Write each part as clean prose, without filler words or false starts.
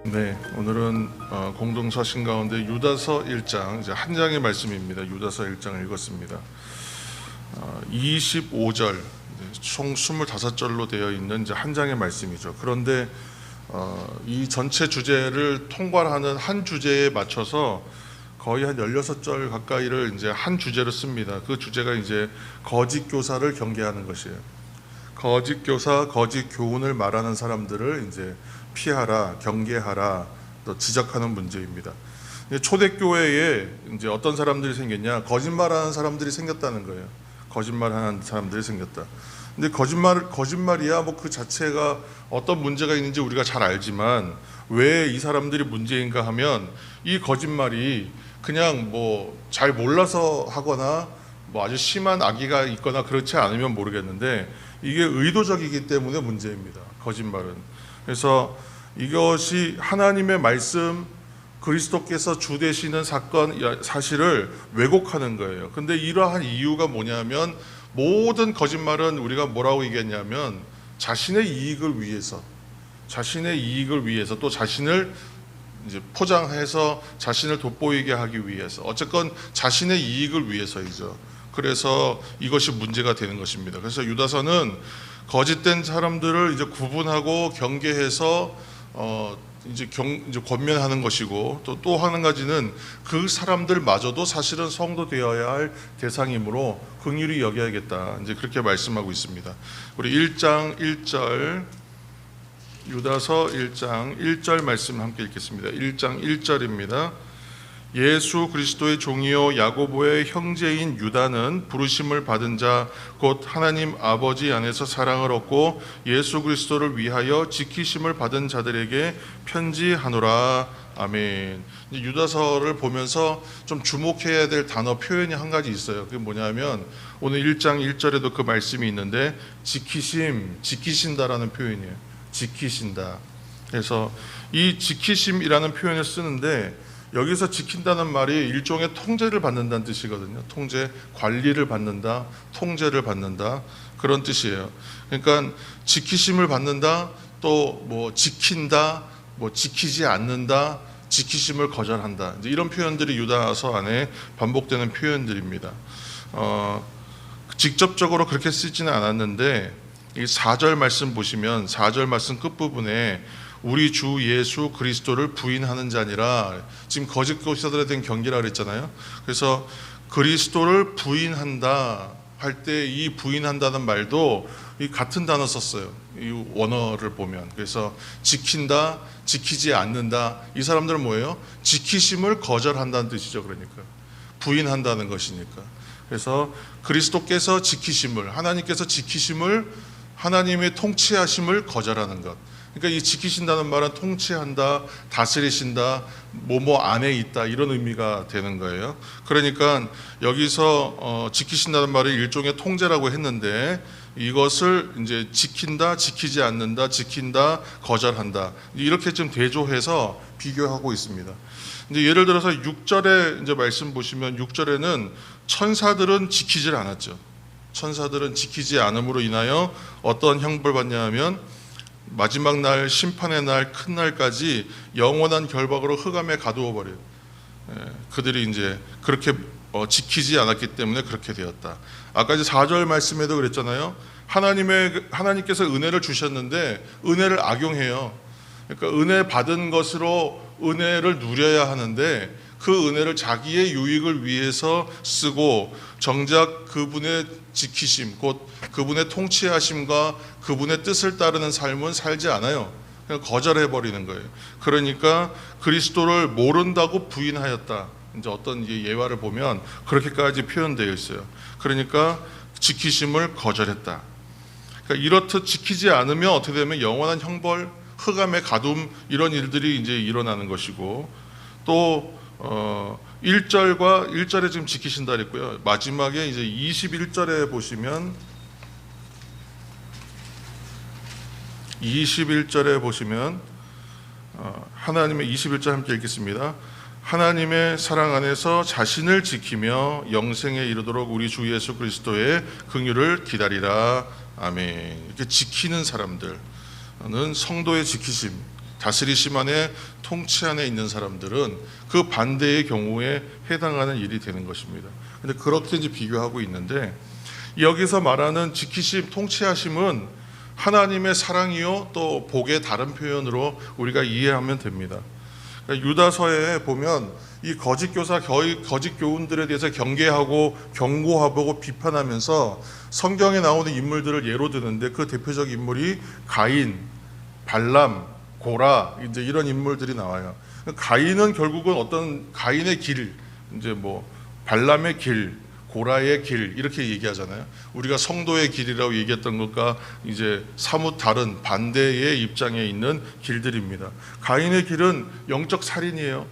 네, 오늘은 공동서신 가운데 유다서 1장, 이제 한 장의 말씀입니다. 유다서 1장을 읽었습니다. 25절, 총 25절로 되어 있는 이제 한 장의 말씀이죠. 그런데 이 전체 주제를 통괄하는 한 주제에 맞춰서 거의 한 16절 가까이를 이제 한 주제로 씁니다. 그 주제가 이제 거짓 교사를 경계하는 것이에요. 거짓 교사, 거짓 교훈을 말하는 사람들을 이제 피하라, 경계하라, 또 지적하는 문제입니다. 초대교회에 이제 어떤 사람들이 생겼냐? 거짓말하는 사람들이 생겼다는 거예요. 거짓말하는 사람들이 생겼다. 근데 거짓말이야 뭐 그 자체가 어떤 문제가 있는지 우리가 잘 알지만 왜 이 사람들이 문제인가 하면 이 거짓말이 그냥 뭐 잘 몰라서 하거나 뭐 아주 심한 악의가 있거나 그렇지 않으면 모르겠는데 이게 의도적이기 때문에 문제입니다. 거짓말은. 그래서 이것이 하나님의 말씀, 그리스도께서 주 되시는 사건, 사실을 왜곡하는 거예요. 근데 이러한 이유가 뭐냐면 모든 거짓말은 우리가 뭐라고 얘기했냐면 자신의 이익을 위해서 또 자신을 이제 포장해서 자신을 돋보이게 하기 위해서, 어쨌건 자신의 이익을 위해서이죠. 그래서 이것이 문제가 되는 것입니다. 그래서 유다서는 거짓된 사람들을 이제 구분하고 경계해서 이제 권면하는 것이고, 또 한 가지는 그 사람들마저도 사실은 성도 되어야 할 대상이므로 긍휼히 여겨야겠다. 이제 그렇게 말씀하고 있습니다. 우리 1장 1절, 유다서 1장 1절 말씀 함께 읽겠습니다. 1장 1절입니다. 예수 그리스도의 종이요 야고보의 형제인 유다는 부르심을 받은 자 곧 하나님 아버지 안에서 사랑을 얻고 예수 그리스도를 위하여 지키심을 받은 자들에게 편지하노라. 아멘. 유다서를 보면서 좀 주목해야 될 단어 표현이 한 가지 있어요. 그게 뭐냐면 오늘 1장 1절에도 그 말씀이 있는데 지키신다라는 표현이에요. 지키신다. 그래서 이 지키심이라는 표현을 쓰는데 여기서 지킨다는 말이 일종의 통제를 받는다는 뜻이거든요. 통제, 관리를 받는다, 통제를 받는다, 그런 뜻이에요. 그러니까 지키심을 받는다, 또 뭐 지킨다, 뭐 지키지 않는다, 지키심을 거절한다. 이제 이런 표현들이 유다서 안에 반복되는 표현들입니다. 직접적으로 그렇게 쓰지는 않았는데 이 4절 말씀 보시면 4절 말씀 끝부분에 우리 주 예수 그리스도를 부인하는 자니라, 지금 거짓 교사들에 대한 경계라 그랬잖아요. 그래서 그리스도를 부인한다 할 때 이 부인한다는 말도 이 같은 단어 썼어요. 이 원어를 보면. 그래서 지킨다, 지키지 않는다. 이 사람들은 뭐예요? 지키심을 거절한다는 뜻이죠. 그러니까 부인한다는 것이니까. 그래서 그리스도께서 지키심을, 하나님께서 지키심을, 하나님의 통치하심을 거절하는 것. 그러니까 이 지키신다는 말은 통치한다, 다스리신다, 뭐뭐 안에 있다, 이런 의미가 되는 거예요. 그러니까 여기서 지키신다는 말이 일종의 통제라고 했는데 이것을 이제 지킨다, 지키지 않는다, 지킨다, 거절한다, 이렇게 좀 대조해서 비교하고 있습니다. 이제 예를 들어서 6절에 이제 말씀 보시면 6절에는 천사들은 지키질 않았죠. 천사들은 지키지 않음으로 인하여 어떤 형벌 받냐 하면 마지막 날, 심판의 날, 큰 날까지 영원한 결박으로 흑암에 가두어 버려요. 그들이 이제 그렇게 지키지 않았기 때문에 그렇게 되었다. 아까 이제 4절 말씀에도 그랬잖아요. 하나님께서 은혜를 주셨는데 은혜를 악용해요. 그러니까 은혜 받은 것으로 은혜를 누려야 하는데 그 은혜를 자기의 유익을 위해서 쓰고 정작 그분의 지키심, 곧 그분의 통치하심과 그분의 뜻을 따르는 삶은 살지 않아요. 그냥 거절해버리는 거예요. 그러니까 그리스도를 모른다고 부인하였다. 이제 어떤 예화를 보면 그렇게까지 표현되어 있어요. 그러니까 지키심을 거절했다. 그러니까 이렇듯 지키지 않으면 어떻게 되면 영원한 형벌, 흑암의 가둠, 이런 일들이 이제 일어나는 것이고, 또 1절에 지금 지키신다 그랬고요. 마지막에 이제 21절에 보시면 21절에 보시면 하나님의 21절 함께 읽겠습니다. 하나님의 사랑 안에서 자신을 지키며 영생에 이르도록 우리 주 예수 그리스도의 긍휼을 기다리라. 아멘. 이렇게 지키는 사람들은 성도의 지키심, 다스리심 안에 통치 안에 있는 사람들은 그 반대의 경우에 해당하는 일이 되는 것입니다. 근데 그렇게 이제 비교하고 있는데, 여기서 말하는 지키심, 통치하심은 하나님의 사랑이요 또 복의 다른 표현으로 우리가 이해하면 됩니다. 그러니까 유다서에 보면 이 거짓 교사, 거짓 교훈들에 대해서 경계하고 경고하고 비판하면서 성경에 나오는 인물들을 예로 드는데, 그 대표적 인물이 가인, 발람, 고라, 이제 이런 인물들이 나와요. 가인은 결국은 어떤 가인의 길, 이제 뭐 발람의 길, 고라의 길 이렇게 얘기하잖아요. 우리가 성도의 길이라고 얘기했던 것과 이제 사뭇 다른 반대의 입장에 있는 길들입니다. 가인의 길은 영적 살인이에요.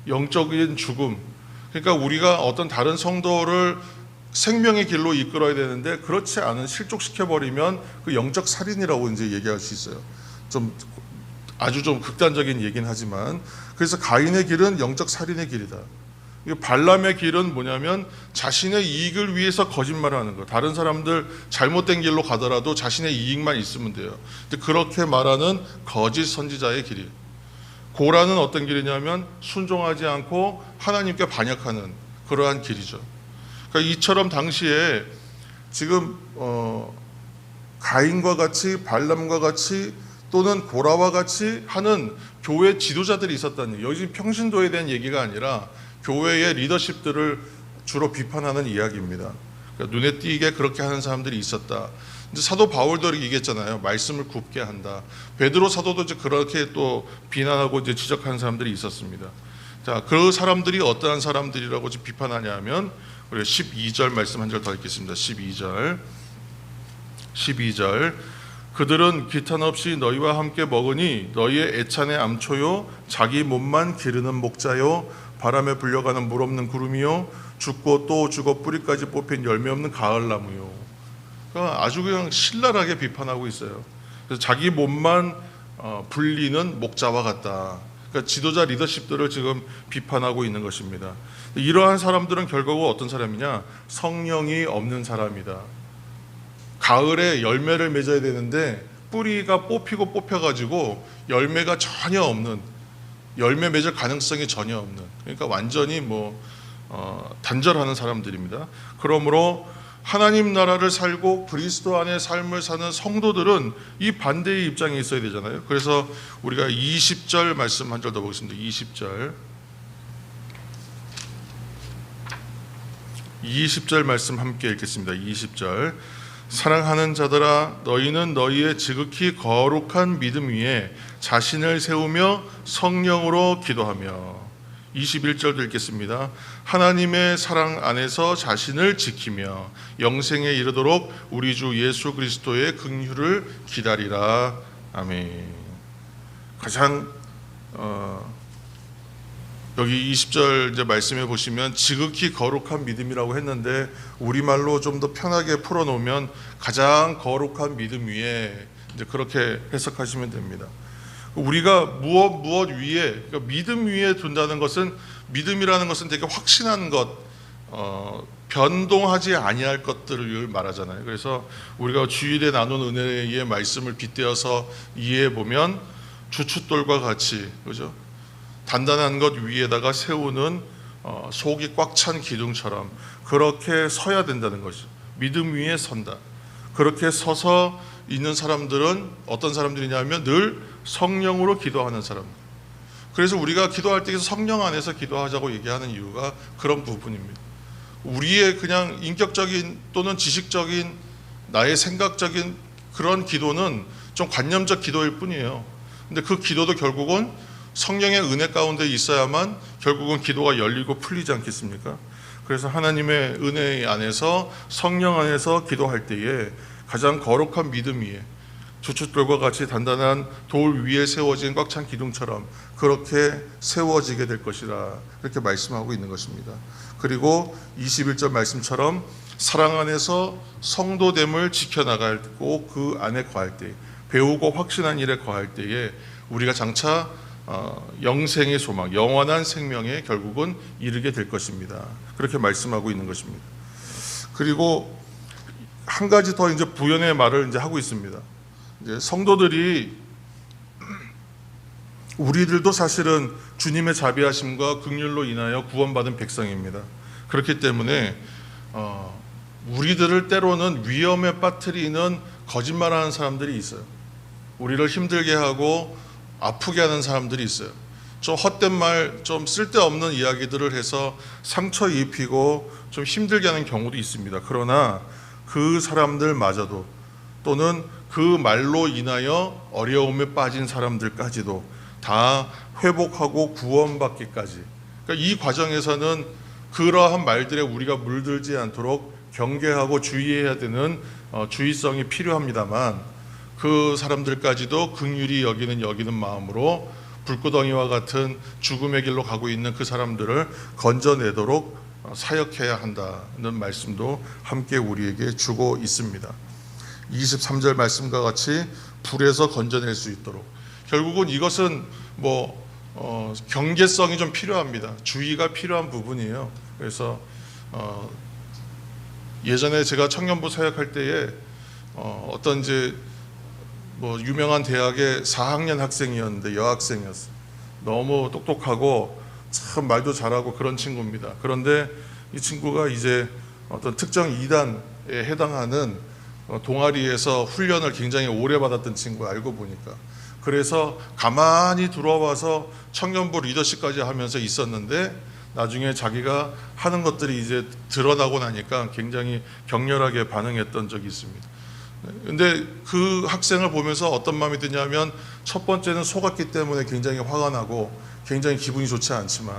영적인 죽음. 그러니까 우리가 어떤 다른 성도를 생명의 길로 이끌어야 되는데 그렇지 않은 실족시켜버리면 그 영적 살인이라고 이제 얘기할 수 있어요. 아주 좀 극단적인 얘기는 하지만, 그래서 가인의 길은 영적 살인의 길이다. 발람의 길은 뭐냐면 자신의 이익을 위해서 거짓말을 하는 거. 다른 사람들 잘못된 길로 가더라도 자신의 이익만 있으면 돼요. 그렇게 말하는 거짓 선지자의 길이. 고라는 어떤 길이냐면 순종하지 않고 하나님께 반역하는 그러한 길이죠. 그러니까 이처럼 당시에 지금 가인과 같이, 발람과 같이, 또는 고라와 같이 하는 교회 지도자들이 있었다는 얘기예요. 여기 지금 평신도에 대한 얘기가 아니라 교회의 리더십들을 주로 비판하는 이야기입니다. 그러니까 눈에 띄게 그렇게 하는 사람들이 있었다. 이제 사도 바울도 얘기했잖아요. 말씀을 굽게 한다. 베드로 사도도 이제 그렇게 또 비난하고 이제 지적하는 사람들이 있었습니다. 자, 그 사람들이 어떠한 사람들이라고 지금 비판하냐면, 우리 12절 말씀 한 절 더 읽겠습니다. 12절. 그들은 기탄 없이 너희와 함께 먹으니 너희의 애찬의 암초요 자기 몸만 기르는 목자요 바람에 불려가는 물 없는 구름이요 죽고 또 죽어 뿌리까지 뽑힌 열매 없는 가을나무요. 그러니까 아주 그냥 신랄하게 비판하고 있어요. 그래서 자기 몸만 불리는 목자와 같다. 그러니까 지도자 리더십들을 지금 비판하고 있는 것입니다. 이러한 사람들은 결국 어떤 사람이냐? 성령이 없는 사람이다. 가을에 열매를 맺어야 되는데 뿌리가 뽑히고 뽑혀가지고 열매가 전혀 없는, 열매 맺을 가능성이 전혀 없는, 그러니까 완전히 단절하는 사람들입니다. 그러므로 하나님 나라를 살고 그리스도 안의 삶을 사는 성도들은 이 반대의 입장에 있어야 되잖아요. 그래서 우리가 20절 말씀 한 절 더 보겠습니다. 20절 말씀 함께 읽겠습니다. 20절. 사랑하는 자들아, 너희는 너희의 지극히 거룩한 믿음 위에 자신을 세우며 성령으로 기도하며. 21절도 읽겠습니다. 하나님의 사랑 안에서 자신을 지키며 영생에 이르도록 우리 주 예수 그리스도의 긍휼을 기다리라. 아멘. 가장 여기 20절 이제 말씀해 보시면 지극히 거룩한 믿음이라고 했는데 우리말로 좀 더 편하게 풀어놓으면 가장 거룩한 믿음 위에, 이제 그렇게 해석하시면 됩니다. 우리가 무엇 위에, 그러니까 믿음 위에 둔다는 것은, 믿음이라는 것은 되게 확신한 것, 변동하지 아니할 것들을 말하잖아요. 그래서 우리가 주일에 나눈 은혜의 말씀을 빗대어서 이해해 보면 주춧돌과 같이, 그죠? 단단한 것 위에다가 세우는 속이 꽉 찬 기둥처럼 그렇게 서야 된다는 것이죠. 믿음 위에 선다. 그렇게 서서 있는 사람들은 어떤 사람들이냐면 늘 성령으로 기도하는 사람. 그래서 우리가 기도할 때 성령 안에서 기도하자고 얘기하는 이유가 그런 부분입니다. 우리의 그냥 인격적인 또는 지식적인 나의 생각적인 그런 기도는 좀 관념적 기도일 뿐이에요. 근데 그 기도도 결국은 성령의 은혜 가운데 있어야만 결국은 기도가 열리고 풀리지 않겠습니까? 그래서 하나님의 은혜 안에서, 성령 안에서 기도할 때에 가장 거룩한 믿음 위에 주춧돌과 같이 단단한 돌 위에 세워진 꽉 찬 기둥처럼 그렇게 세워지게 될 것이라, 그렇게 말씀하고 있는 것입니다. 그리고 21절 말씀처럼 사랑 안에서 성도됨을 지켜나가고 그 안에 거할 때, 배우고 확신한 일에 거할 때에 우리가 장차 영생의 소망, 영원한 생명에 결국은 이르게 될 것입니다. 그렇게 말씀하고 있는 것입니다. 그리고 한 가지 더 이제 부연의 말을 이제 하고 있습니다. 이제 성도들이 우리들도 사실은 주님의 자비하심과 긍휼로 인하여 구원받은 백성입니다. 그렇기 때문에 우리들을 때로는 위험에 빠뜨리는 거짓말하는 사람들이 있어요. 우리를 힘들게 하고 아프게 하는 사람들이 있어요. 좀 헛된 말, 좀 쓸데없는 이야기들을 해서 상처 입히고 좀 힘들게 하는 경우도 있습니다. 그러나 그 사람들마저도, 또는 그 말로 인하여 어려움에 빠진 사람들까지도 다 회복하고 구원받기까지, 그러니까 이 과정에서는 그러한 말들에 우리가 물들지 않도록 경계하고 주의해야 되는 주의성이 필요합니다만, 그 사람들까지도 긍휼히 여기는 마음으로 불구덩이와 같은 죽음의 길로 가고 있는 그 사람들을 건져내도록 사역해야 한다는 말씀도 함께 우리에게 주고 있습니다. 23절 말씀과 같이 불에서 건져낼 수 있도록, 결국은 이것은 경계성이 좀 필요합니다. 주의가 필요한 부분이에요. 그래서 예전에 제가 청년부 사역할 때에 어떤 유명한 대학의 4학년 학생이었는데, 여학생이었어요. 너무 똑똑하고 참 말도 잘하고 그런 친구입니다. 그런데 이 친구가 이제 어떤 특정 2단에 해당하는 동아리에서 훈련을 굉장히 오래 받았던 친구, 알고 보니까. 그래서 가만히 들어와서 청년부 리더십까지 하면서 있었는데, 나중에 자기가 하는 것들이 이제 드러나고 나니까 굉장히 격렬하게 반응했던 적이 있습니다. 근데 그 학생을 보면서 어떤 마음이 드냐면, 첫 번째는 속았기 때문에 굉장히 화가 나고 굉장히 기분이 좋지 않지만,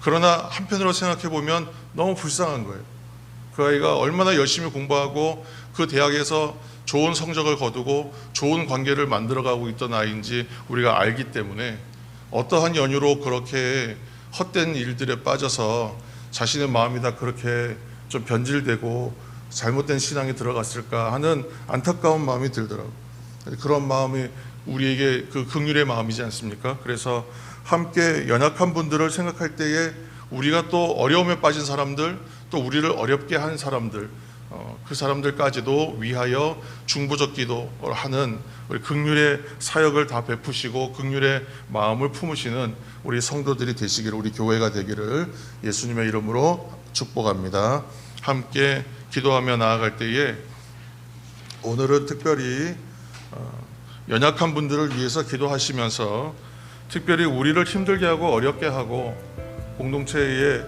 그러나 한편으로 생각해 보면 너무 불쌍한 거예요. 그 아이가 얼마나 열심히 공부하고 그 대학에서 좋은 성적을 거두고 좋은 관계를 만들어가고 있던 아이인지 우리가 알기 때문에, 어떠한 연유로 그렇게 헛된 일들에 빠져서 자신의 마음이 다 그렇게 좀 변질되고 잘못된 신앙에 들어갔을까 하는 안타까운 마음이 들더라고요. 그런 마음이 우리에게 그 긍휼의 마음이지 않습니까? 그래서 함께 연약한 분들을 생각할 때에 우리가 또 어려움에 빠진 사람들, 또 우리를 어렵게 한 사람들, 그 사람들까지도 위하여 중보적 기도를 하는 우리 긍휼의 사역을 다 베푸시고 긍휼의 마음을 품으시는 우리 성도들이 되시기를, 우리 교회가 되기를 예수님의 이름으로 축복합니다. 함께 기도하며 나아갈 때에 오늘은 특별히 연약한 분들을 위해서 기도하시면서, 특별히 우리를 힘들게 하고 어렵게 하고 공동체에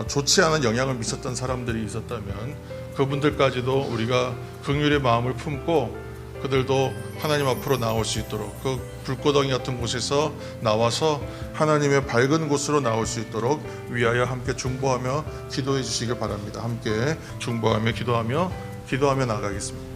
좋지 않은 영향을 미쳤던 사람들이 있었다면 그분들까지도 우리가 긍휼의 마음을 품고 그들도 하나님 앞으로 나올 수 있도록, 그 불구덩이 같은 곳에서 나와서 하나님의 밝은 곳으로 나올 수 있도록 위하여 함께 중보하며 기도해 주시길 바랍니다. 함께 중보하며 기도하며 나가겠습니다.